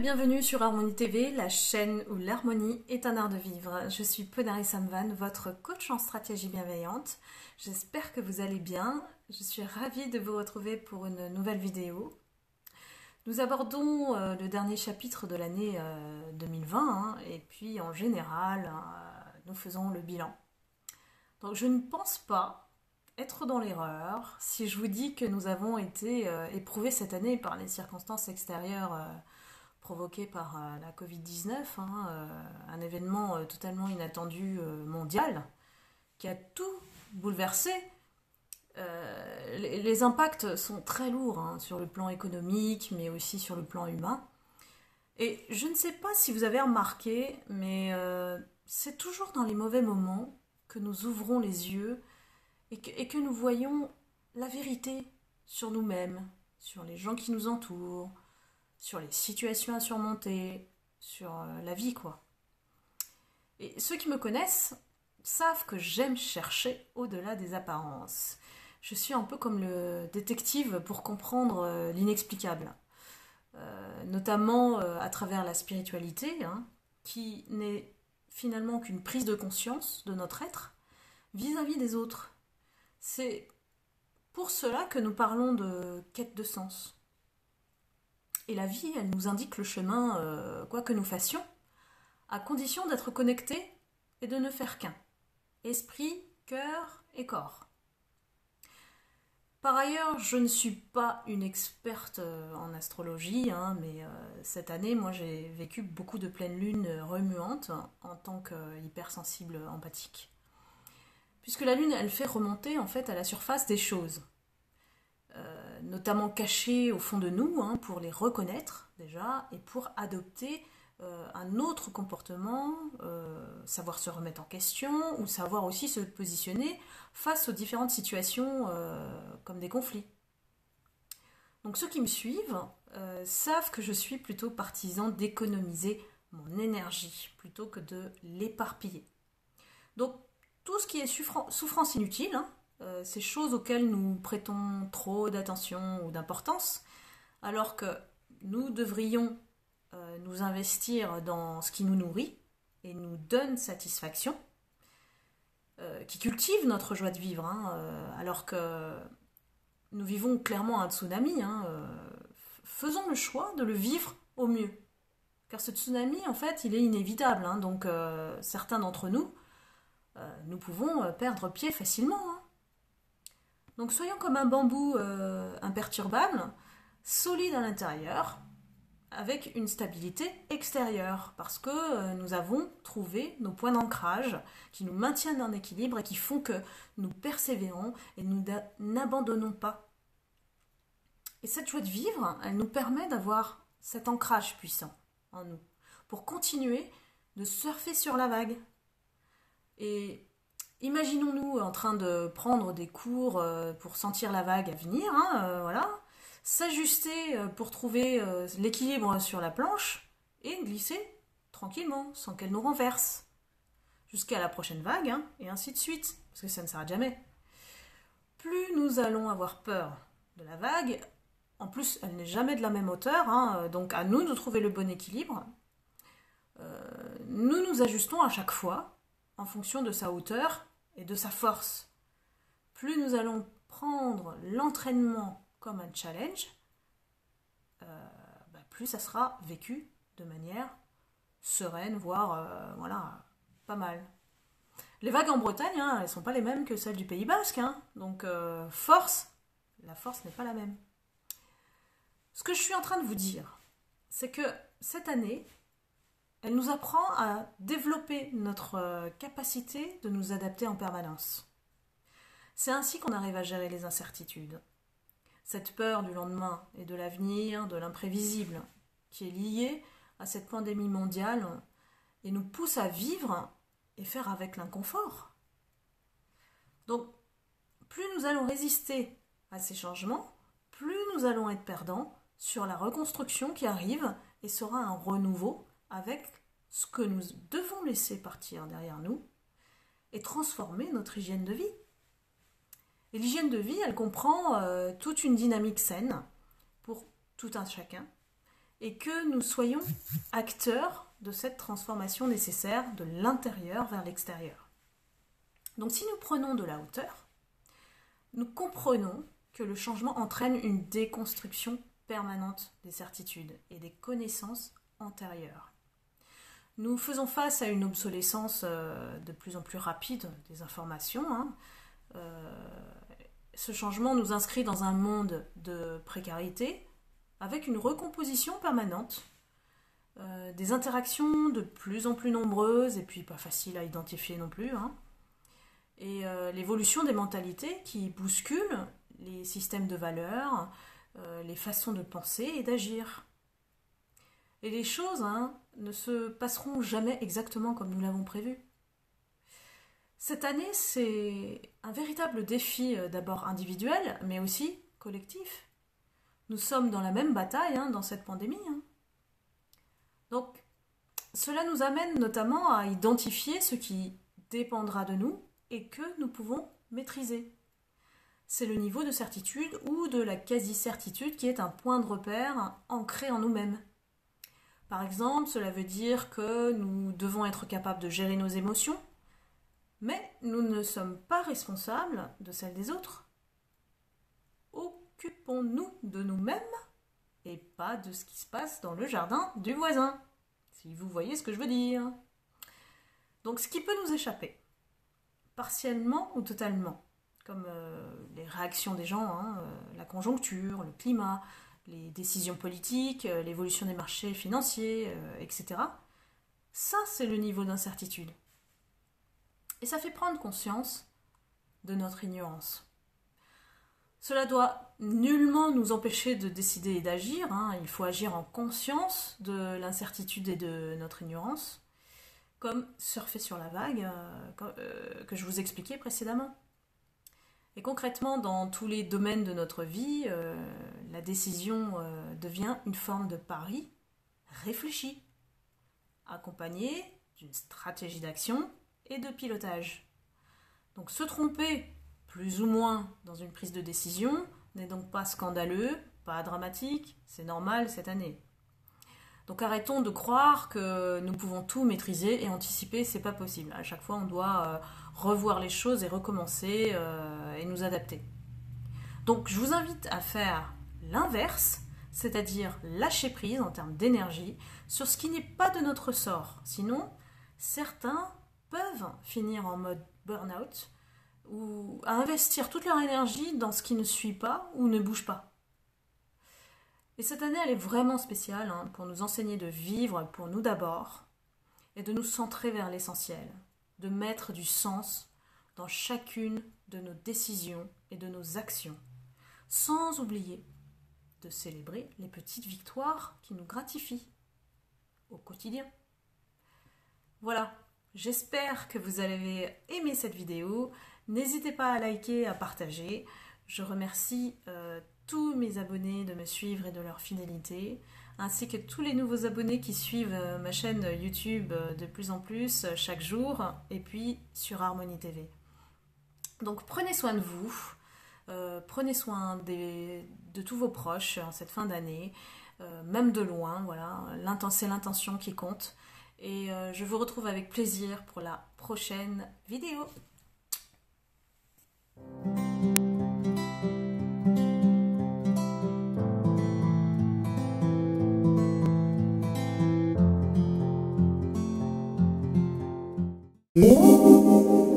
bienvenue sur Harmonie TV, la chaîne où l'harmonie est un art de vivre. Je suis Ponari Samvan, votre coach en stratégie bienveillante. J'espère que vous allez bien. Je suis ravie de vous retrouver pour une nouvelle vidéo. Nous abordons le dernier chapitre de l'année 2020 et puis en général, nous faisons le bilan. Donc je ne pense pas être dans l'erreur si je vous dis que nous avons été éprouvés cette année par les circonstances extérieures provoquées par la Covid-19, un événement totalement inattendu mondial qui a tout bouleversé. Les impacts sont très lourds sur le plan économique, mais aussi sur le plan humain. Et je ne sais pas si vous avez remarqué, mais c'est toujours dans les mauvais moments que nous ouvrons les yeux et que nous voyons la vérité sur nous-mêmes, sur les gens qui nous entourent, sur les situations à surmonter, sur la vie, quoi. Et ceux qui me connaissent savent que j'aime chercher au-delà des apparences. Je suis un peu comme le détective pour comprendre l'inexplicable, notamment à travers la spiritualité, qui n'est finalement qu'une prise de conscience de notre être vis-à-vis des autres. C'est pour cela que nous parlons de quête de sens. Et la vie, elle nous indique le chemin, quoi que nous fassions, à condition d'être connectés et de ne faire qu'un. Esprit, cœur et corps. Par ailleurs, je ne suis pas une experte en astrologie, mais cette année, moi, j'ai vécu beaucoup de pleines lunes remuantes en tant qu'hypersensible empathique. Puisque la lune, elle fait remonter en fait à la surface des choses, notamment cachées au fond de nous, pour les reconnaître déjà, et pour adopter un autre comportement, savoir se remettre en question, ou savoir aussi se positionner face aux différentes situations comme des conflits. Donc ceux qui me suivent savent que je suis plutôt partisan d'économiser mon énergie plutôt que de l'éparpiller. Donc tout ce qui est souffrance inutile, ces choses auxquelles nous prêtons trop d'attention ou d'importance, alors que nous devrions nous investir dans ce qui nous nourrit et nous donne satisfaction, qui cultive notre joie de vivre, alors que nous vivons clairement un tsunami, faisons le choix de le vivre au mieux. Car ce tsunami, en fait, il est inévitable, donc certains d'entre nous, nous pouvons perdre pied facilement. Donc soyons comme un bambou imperturbable, solide à l'intérieur, avec une stabilité extérieure, parce que nous avons trouvé nos points d'ancrage qui nous maintiennent en équilibre et qui font que nous persévérons et nous n'abandonnons pas. Et cette joie de vivre, elle nous permet d'avoir cet ancrage puissant en nous, pour continuer de surfer sur la vague. Et imaginons-nous en train de prendre des cours pour sentir la vague à venir, s'ajuster pour trouver l'équilibre sur la planche et glisser tranquillement, sans qu'elle nous renverse, jusqu'à la prochaine vague, et ainsi de suite, parce que ça ne s'arrête jamais. Plus nous allons avoir peur de la vague, en plus elle n'est jamais de la même hauteur, donc à nous de trouver le bon équilibre, nous nous ajustons à chaque fois, en fonction de sa hauteur et de sa force. Plus nous allons prendre l'entraînement comme un challenge, plus ça sera vécu de manière sereine, voire pas mal. Les vagues en Bretagne, elles ne sont pas les mêmes que celles du Pays Basque, donc la force n'est pas la même. Ce que je suis en train de vous dire, c'est que cette année, elle nous apprend à développer notre capacité de nous adapter en permanence. C'est ainsi qu'on arrive à gérer les incertitudes. Cette peur du lendemain et de l'avenir, de l'imprévisible, qui est liée à cette pandémie mondiale et nous pousse à vivre et faire avec l'inconfort. Donc, plus nous allons résister à ces changements, plus nous allons être perdants sur la reconstruction qui arrive et sera un renouveau avec ce que nous devons laisser partir derrière nous et transformer notre hygiène de vie. Et l'hygiène de vie, elle comprend toute une dynamique saine pour tout un chacun et que nous soyons acteurs de cette transformation nécessaire de l'intérieur vers l'extérieur. Donc si nous prenons de la hauteur, nous comprenons que le changement entraîne une déconstruction permanente des certitudes et des connaissances antérieures. Nous faisons face à une obsolescence de plus en plus rapide des informations. Ce changement nous inscrit dans un monde de précarité avec une recomposition permanente, des interactions de plus en plus nombreuses et puis pas faciles à identifier non plus, et l'évolution des mentalités qui bousculent les systèmes de valeurs, les façons de penser et d'agir. Et les choses ne se passeront jamais exactement comme nous l'avons prévu. Cette année, c'est un véritable défi d'abord individuel, mais aussi collectif. Nous sommes dans la même bataille dans cette pandémie. Donc, cela nous amène notamment à identifier ce qui dépendra de nous et que nous pouvons maîtriser. C'est le niveau de certitude ou de la quasi-certitude qui est un point de repère ancré en nous-mêmes. Par exemple, cela veut dire que nous devons être capables de gérer nos émotions, mais nous ne sommes pas responsables de celles des autres. Occupons-nous de nous-mêmes et pas de ce qui se passe dans le jardin du voisin, si vous voyez ce que je veux dire. Donc ce qui peut nous échapper, partiellement ou totalement, comme les réactions des gens, la conjoncture, le climat, les décisions politiques, l'évolution des marchés financiers, etc. Ça, c'est le niveau d'incertitude. Et ça fait prendre conscience de notre ignorance. Cela doit nullement nous empêcher de décider et d'agir. Il faut agir en conscience de l'incertitude et de notre ignorance, comme surfer sur la vague que je vous expliquais précédemment. Et concrètement, dans tous les domaines de notre vie, la décision devient une forme de pari réfléchi, accompagné d'une stratégie d'action et de pilotage. Donc se tromper, plus ou moins, dans une prise de décision n'est donc pas scandaleux, pas dramatique, c'est normal cette année. Donc arrêtons de croire que nous pouvons tout maîtriser et anticiper, c'est pas possible. À chaque fois, on doit revoir les choses et recommencer et nous adapter. Donc je vous invite à faire l'inverse, c'est-à-dire lâcher prise en termes d'énergie sur ce qui n'est pas de notre sort. Sinon, certains peuvent finir en mode burn-out ou à investir toute leur énergie dans ce qui ne suit pas ou ne bouge pas. Et cette année, elle est vraiment spéciale pour nous enseigner de vivre pour nous d'abord et de nous centrer vers l'essentiel, de mettre du sens dans chacune de nos décisions et de nos actions, sans oublier de célébrer les petites victoires qui nous gratifient au quotidien. Voilà, j'espère que vous avez aimé cette vidéo. N'hésitez pas à liker, à partager. Je remercie tous mes abonnés de me suivre et de leur fidélité, ainsi que tous les nouveaux abonnés qui suivent ma chaîne YouTube de plus en plus chaque jour, et puis sur Harmonie TV. Donc prenez soin de vous, prenez soin de tous vos proches en cette fin d'année, même de loin, voilà, c'est l'intention qui compte. Et je vous retrouve avec plaisir pour la prochaine vidéo. Música